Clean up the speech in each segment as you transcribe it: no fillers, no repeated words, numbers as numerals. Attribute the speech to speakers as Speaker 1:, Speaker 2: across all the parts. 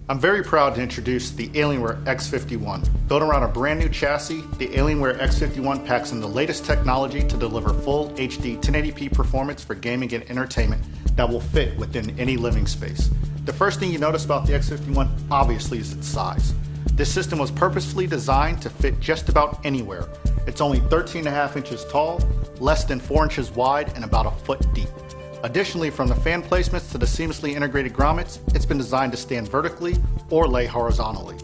Speaker 1: I'm very proud to introduce the Alienware X51. Built around a brand new chassis, the Alienware X51 packs in the latest technology to deliver full HD 1080p performance for gaming and entertainment that will fit within any living space. The first thing you notice about the X51 obviously is its size. This system was purposefully designed to fit just about anywhere. It's only 13.5 inches tall, less than 4 inches wide, and about a foot deep. Additionally, from the fan placements to the seamlessly integrated grommets, it's been designed to stand vertically or lay horizontally.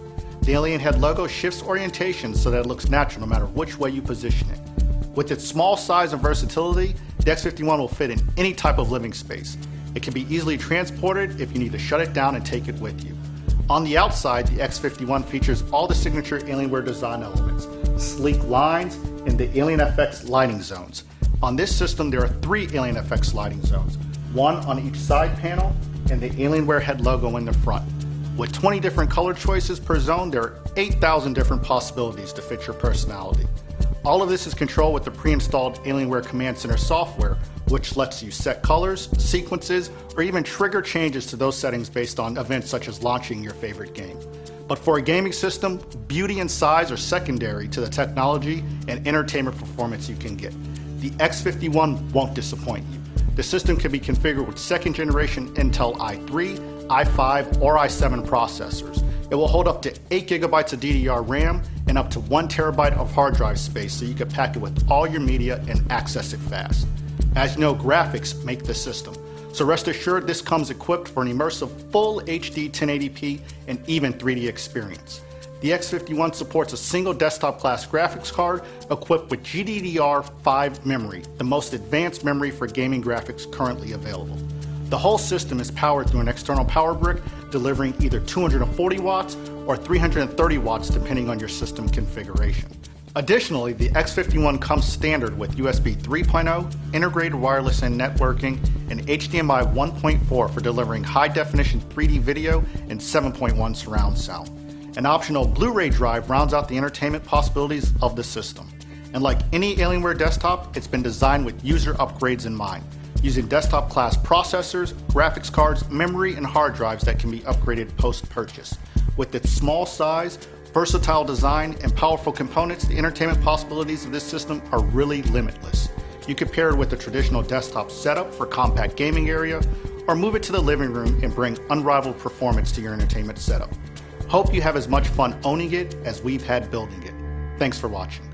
Speaker 1: The alien head logo shifts orientation so that it looks natural no matter which way you position it. With its small size and versatility, the X51 will fit in any type of living space. It can be easily transported if you need to shut it down and take it with you. On the outside, the X51 features all the signature Alienware design elements, sleek lines, and the Alien FX lighting zones. On this system, there are 3 Alien FX lighting zones, one on each side panel and the Alienware head logo in the front. With 20 different color choices per zone, there are 8,000 different possibilities to fit your personality. All of this is controlled with the pre-installed Alienware Command Center software, which lets you set colors, sequences, or even trigger changes to those settings based on events such as launching your favorite game. But for a gaming system, beauty and size are secondary to the technology and entertainment performance you can get. The X51 won't disappoint you. The system can be configured with second generation Intel i3, i5, or i7 processors. It will hold up to 8 gigabytes of DDR RAM and up to 1 terabyte of hard drive space, so you can pack it with all your media and access it fast. As you know, graphics make the system, so rest assured this comes equipped for an immersive full HD 1080p and even 3D experience. The X51 supports a single desktop class graphics card equipped with GDDR5 memory, the most advanced memory for gaming graphics currently available. The whole system is powered through an external power brick, delivering either 240 watts or 330 watts depending on your system configuration. Additionally, the X51 comes standard with USB 3.0, integrated wireless and networking, and HDMI 1.4 for delivering high-definition 3D video and 7.1 surround sound. An optional Blu-ray drive rounds out the entertainment possibilities of the system. And like any Alienware desktop, it's been designed with user upgrades in mind, using desktop-class processors, graphics cards, memory, and hard drives that can be upgraded post-purchase. With its small size, versatile design, and powerful components, the entertainment possibilities of this system are really limitless. You can pair it with a traditional desktop setup for compact gaming area, or move it to the living room and bring unrivaled performance to your entertainment setup. Hope you have as much fun owning it as we've had building it. Thanks for watching.